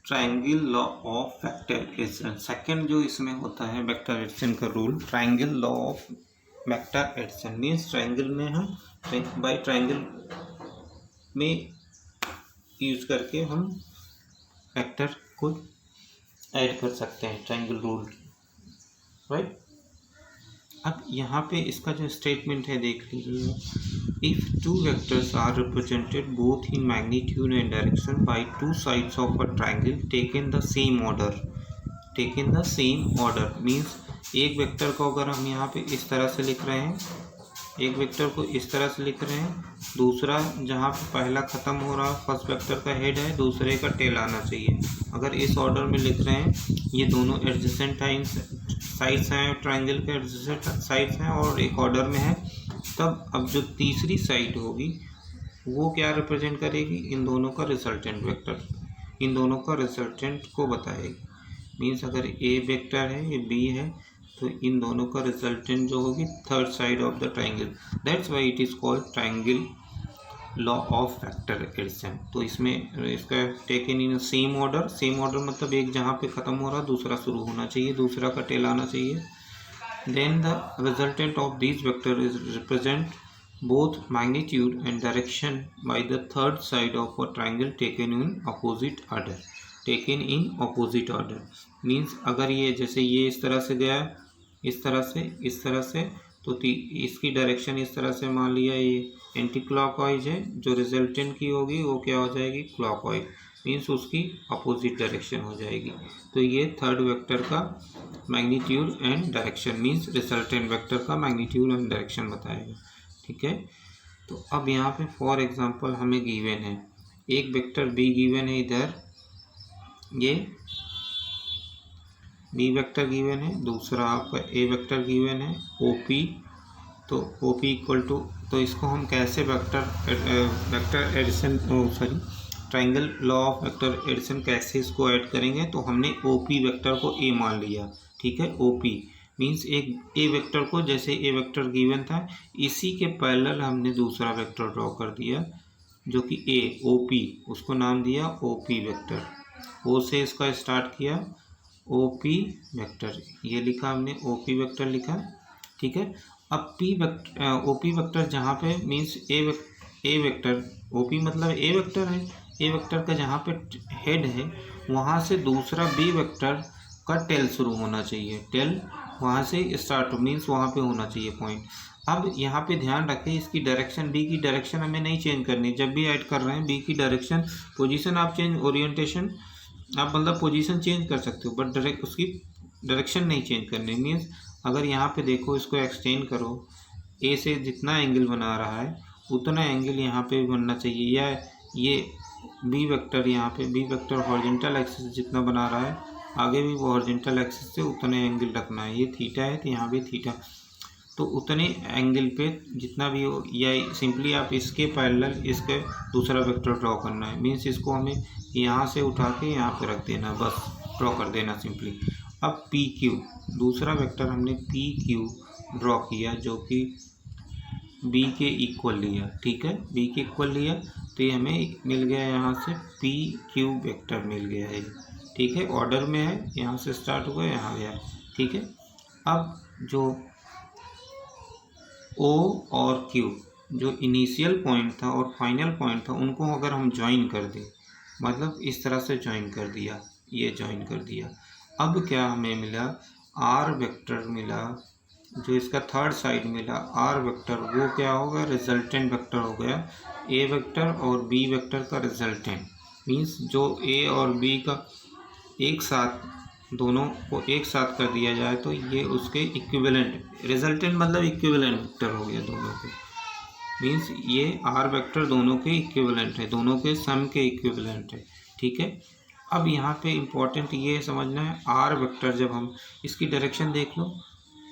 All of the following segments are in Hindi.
Triangle law of vector addition. Second जो इसमें होता है वेक्टर एडिशन का rule, triangle law of vector addition means triangle में हम बाय ट्रायंगल में यूज करके हम वेक्टर को ऐड कर सकते हैं, ट्रायंगल रूल, राइट। अब यहाँ पे इसका जो स्टेटमेंट है देख लीजिए, if two vectors are represented both in magnitude and direction by two sides of a triangle taken the same order means एक वेक्टर को अगर हम यहाँ पे इस तरह से लिख रहे हैं, एक वेक्टर को इस तरह से लिख रहे हैं, दूसरा जहाँ पे पहला ख़त्म हो रहा फर्स्ट वेक्टर का हेड है, दूसरे का टेल आना चाहिए। अगर इस ऑर्डर में लिख रहे हैं, ये दोनों एडजेसेंट साइड्स हैं, ट्रायंगल के एडजेसेंट साइड्स हैं और एक ऑर्डर में है, तब अब जो तीसरी साइड होगी वो क्या रिप्रेजेंट करेगी, इन दोनों का रिजल्टेंट वेक्टर, इन दोनों का रिजल्टेंट को बताएगी। मीन्स अगर ए वेक्टर है, ये बी है, तो इन दोनों का रिजल्टेंट जो होगी third side of the triangle, that's why it is called triangle law of vector addition. तो इसमें इसका टेकन इन सेम ऑर्डर मतलब एक जहाँ पे ख़त्म हो रहा दूसरा शुरू होना चाहिए, दूसरा का टेल आना चाहिए। Then the resultant of this vector is represent both magnitude and direction by the third side of a triangle taken in opposite order means अगर ये जैसे ये इस तरह से गया, इस तरह से तो इसकी डायरेक्शन इस तरह से मान लिया ये एंटी क्लॉकवाइज है, जो रिजल्टेंट की होगी वो क्या हो जाएगी, क्लॉकवाइज, मीन्स उसकी अपोजिट डायरेक्शन हो जाएगी। तो ये थर्ड वेक्टर का magnitude and direction means resultant vector का मैग्नीट्यूड एंड डायरेक्शन बताएगा, ठीक है। तो अब यहाँ पे फॉर एग्जांपल हमें गिवन है, एक वेक्टर बी गिवन है, इधर ये बी वेक्टर गिवन है, दूसरा आपका ए वेक्टर गिवन है ओपी, तो ओपी इक्वल टू, तो इसको हम कैसे vector addition triangle law of vector addition कैसे इसको ऐड करेंगे, तो हमने ओपी वेक्टर को ए मान लिया, ठीक है। ओपी मीन्स एक ए वेक्टर को, जैसे ए वेक्टर गिवन था इसी के पैरेलल हमने दूसरा वेक्टर ड्रॉ कर दिया जो कि ए ओपी, उसको नाम दिया ओपी वेक्टर, ओ से इसका स्टार्ट किया ओपी वेक्टर, ये लिखा हमने ओपी वेक्टर लिखा, ठीक है। अब पी वेक्टर ओपी वेक्टर जहाँ पे मीन्स ए वेक्टर ओपी मतलब ए वेक्टर है, ए वेक्टर का जहाँ पे हेड है वहाँ से दूसरा बी वेक्टर का टेल शुरू होना चाहिए, टेल वहाँ से स्टार्ट मीन्स वहाँ पे होना चाहिए पॉइंट। अब यहाँ पे ध्यान रखें, इसकी डायरेक्शन बी की डायरेक्शन हमें नहीं चेंज करनी, जब भी ऐड कर रहे हैं बी की डायरेक्शन पोजीशन आप चेंज, ओरिएंटेशन आप मतलब पोजीशन चेंज कर सकते हो, बट डायरेक्ट उसकी डायरेक्शन नहीं चेंज करनी। मीन्स अगर यहाँ पे देखो, इसको एक्सटेंड करो, ए से जितना एंगल बना रहा है उतना एंगल यहाँ पे भी बनना चाहिए, या ये बी वेक्टर यहाँ पे बी वेक्टर हॉरिजॉन्टल एक्सिस जितना बना रहा है आगे भी वो हॉरिजॉन्टल एक्सिस से उतने एंगल रखना है, ये थीटा है तो यहाँ भी थीटा, तो उतने एंगल पे जितना भी हो, या सिंपली आप इसके पैरेलल इसके दूसरा वेक्टर ड्रॉ करना है। मीन्स इसको हमें यहाँ से उठा के यहाँ पे रख देना, बस ड्रॉ कर देना सिंपली। अब पी क्यू दूसरा वेक्टर हमने पी क्यू ड्रॉ किया जो कि बी के इक्वल लिया, ठीक है, बी के इक्वल लिया, तो ये हमें मिल गया यहाँ से पी क्यू वेक्टर मिल गया है, ठीक है, ऑर्डर में है, यहाँ से स्टार्ट हुआ यहाँ गया, ठीक है। अब जो ओ और क्यू जो इनिशियल पॉइंट था और फाइनल पॉइंट था उनको अगर हम ज्वाइन कर दें, मतलब इस तरह से ज्वाइन कर दिया, ये ज्वाइन कर दिया, अब क्या हमें मिला, आर वेक्टर मिला, जो इसका थर्ड साइड मिला आर वेक्टर, वो क्या होगा, रिजल्टेंट वेक्टर हो गया, ए वेक्टर और बी वेक्टर का रिजल्टेंट, मीन्स जो ए और बी का एक साथ, दोनों को एक साथ कर दिया जाए तो ये उसके इक्विवेलेंट, रिजल्टेंट मतलब इक्विवेलेंट वेक्टर हो गया दोनों के, मीन्स ये आर वेक्टर दोनों के इक्विवेलेंट है, दोनों के सम के इक्विवेलेंट है, ठीक है। अब यहाँ पे इम्पोर्टेंट ये समझना है, आर वेक्टर जब हम इसकी डायरेक्शन देख लो,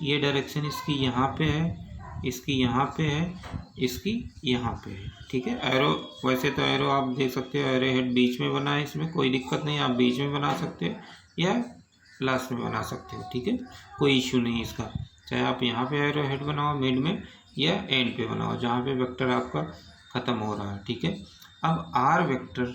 ये डायरेक्शन इसकी यहाँ पे है, इसकी यहाँ पे है, इसकी यहाँ पे है, ठीक है। एरो वैसे तो एरो आप देख सकते हो, एरो हेड बीच में बना है, इसमें कोई दिक्कत नहीं, आप बीच में बना सकते हो या लास्ट में बना सकते हो, ठीक है, कोई इशू नहीं इसका, चाहे आप यहाँ पे एरो हेड बनाओ मिड में या एंड पे बनाओ, जहाँ पे वेक्टर आपका ख़त्म हो रहा है, ठीक है। अब आर वेक्टर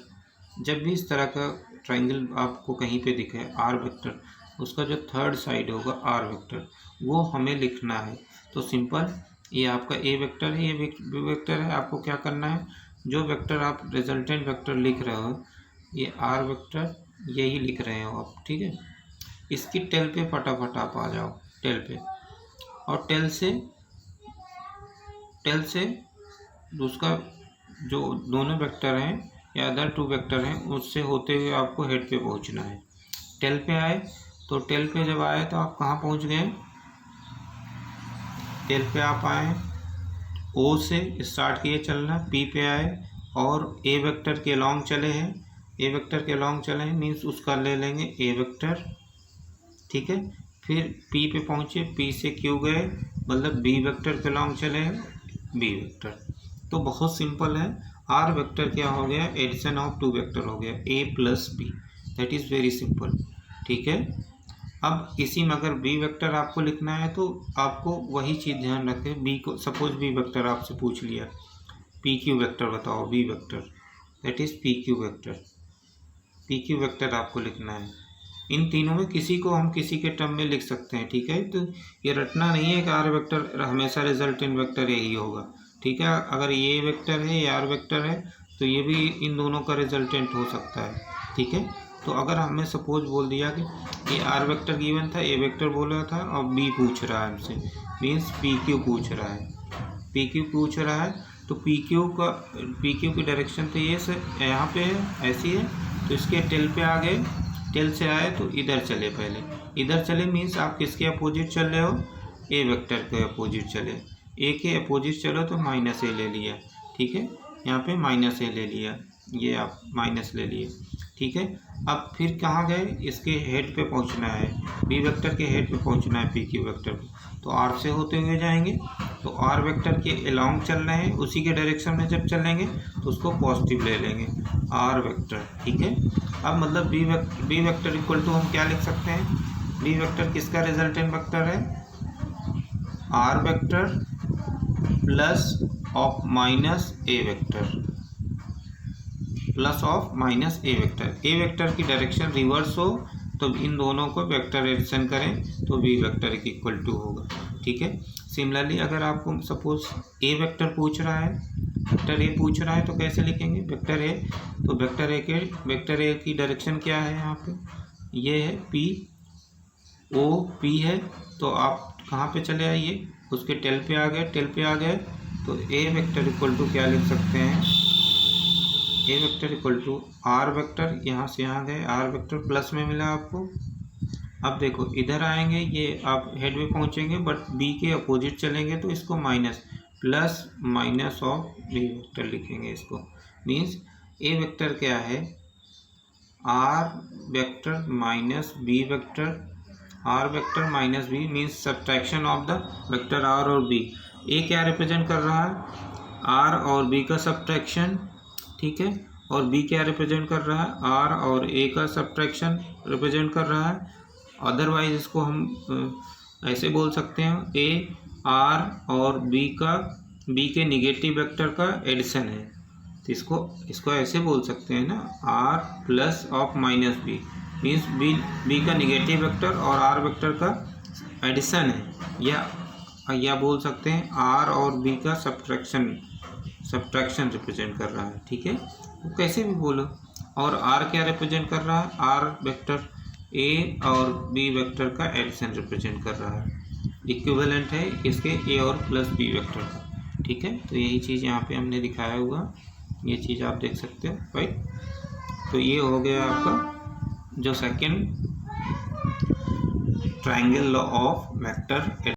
जब भी इस तरह का ट्राइंगल आपको कहीं पे दिखे आर वेक्टर, उसका जो थर्ड साइड होगा आर वेक्टर, वो हमें लिखना है। तो सिंपल, ये आपका ए वेक्टर है, ये बी वेक्टर है। आपको क्या करना है, जो वेक्टर आप रिजल्टेंट वेक्टर लिख रहे हो, ये आर वेक्टर यही लिख रहे हो आप, ठीक है। इसकी टेल पे फटाफट आप आ जाओ, टेल पे, और टेल से उसका जो दोनों वेक्टर हैं या अदर टू वेक्टर हैं, उससे होते हुए आपको हेड पे पहुंचना है। टेल पे आए, तो टेल पे जब आए तो आप कहाँ पहुंच गए, टेल पे आप आए, ओ से स्टार्ट किए चलना, पी पे आए और ए वेक्टर के अलॉन्ग चले हैं, ए वेक्टर के अलॉन्ग चले हैं मीन्स उसका ले लेंगे ए वेक्टर, ठीक है। फिर पी पे पहुँचे, पी से क्यू गए, मतलब बी वेक्टर के अलॉन्ग चले हैं, बी वेक्टर। तो बहुत सिंपल है, आर वेक्टर क्या हो गया, एडिशन ऑफ टू वेक्टर हो गया, A plus B, that is very simple, ठीक है। अब इसी में अगर बी वेक्टर आपको लिखना है तो आपको वही चीज़ ध्यान रखें, बी को सपोज बी वेक्टर आपसे पूछ लिया, पी क्यू वेक्टर बताओ, B vector that is P Q vector, P Q vector आपको लिखना है। इन तीनों में किसी को हम किसी के टर्म में लिख सकते हैं, ठीक है। तो ये रटना नहीं है कि आर वेक्टर हमेशा रिजल्टेंट वेक्टर यही होगा, ठीक है। अगर ये वेक्टर है, ये आर वेक्टर है, तो ये भी इन दोनों का रिजल्टेंट हो सकता है, ठीक है। तो अगर हमें सपोज बोल दिया कि ये आर वेक्टर गिवन था, ए वेक्टर बोला था और बी पूछ रहा है हमसे, मीन्स पी क्यू पूछ रहा है, पी क्यू पूछ रहा है, तो पी क्यू की डायरेक्शन तो ये से यहाँ पे है, ऐसी है, तो इसके टेल पे आ गए, टेल से आए तो इधर चले, पहले इधर चले मीन्स आप किसके अपोजिट चल रहे हो, ए वेक्टर के अपोजिट चले, ए के अपोजिट चलो तो माइनस ए ले लिया, ठीक है। यहाँ पे माइनस ए ले लिया, ये आप माइनस ले लिए, ठीक है। अब फिर कहाँ गए, इसके हेड पे पहुँचना है, बी वेक्टर के हेड पे पहुँचना है पी क्यू वेक्टर पे, तो आर से होते हुए जाएंगे, तो आर वेक्टर के अलॉन्ग चल रहे हैं, उसी के डायरेक्शन में जब चलेंगे तो उसको पॉजिटिव ले लेंगे, आर वेक्टर, ठीक है। अब मतलब बी वेक्टर इक्वल टू हम क्या लिख सकते हैं, बी वेक्टर किसका रिजल्टेंट वेक्टर है, R vector plus of minus A vector, plus of minus A vector, A vector की डायरेक्शन रिवर्स हो तो इन दोनों को वेक्टर एडिशन करें तो बी वेक्टर के इक्वल टू होगा, ठीक है। सिमिलरली अगर आपको सपोज ए वेक्टर पूछ रहा है, वेक्टर ए पूछ रहा है, तो कैसे लिखेंगे वेक्टर ए, तो वेक्टर ए की डायरेक्शन क्या है, यहाँ पे ये है पी, ओ पी है, तो आप कहाँ पे चले आइए, उसके टेल पे आ गए, टेल पे आ गए, तो ए वेक्टर इक्वल टू क्या लिख सकते हैं, A vector equal to R vector, यहाँ से यहाँ गए, आर वेक्टर प्लस में मिला आपको। अब देखो इधर आएंगे, ये आप हेड में पहुँचेंगे बट बी के अपोजिट चलेंगे, तो इसको minus, plus minus of B vector लिखेंगे इसको, मीन्स ए वेक्टर क्या है, R vector minus B vector, R vector minus B means subtraction of the vector R और बी। ए क्या रिप्रेजेंट कर रहा है, आर और बी का सब्ट्रैक्शन, ठीक है, और बी क्या रिप्रेजेंट कर रहा है, आर और ए का सब्ट्रैक्शन रिप्रेजेंट कर रहा है। अदरवाइज इसको हम ऐसे बोल सकते हैं, ए आर और बी के निगेटिव वेक्टर का एडिशन है, तो इसको ऐसे बोल सकते हैं ना, R plus of minus B means B का निगेटिव वेक्टर और आर वेक्टर का एडिशन है, या बोल सकते हैं आर और बी का सब्ट्रैक्शन रिप्रेजेंट कर रहा है, ठीक है, तो कैसे भी बोलो। और आर क्या रिप्रेजेंट कर रहा है, आर वेक्टर ए और बी वेक्टर का एडिशन रिप्रेजेंट कर रहा है, इक्विवेलेंट है इसके ए और प्लस बी वेक्टर का, ठीक है। तो यही चीज़ यहाँ पे हमने दिखाया हुआ, ये चीज़ आप देख सकते हो, राइट। तो ये हो गया आपका जो second triangle law of vector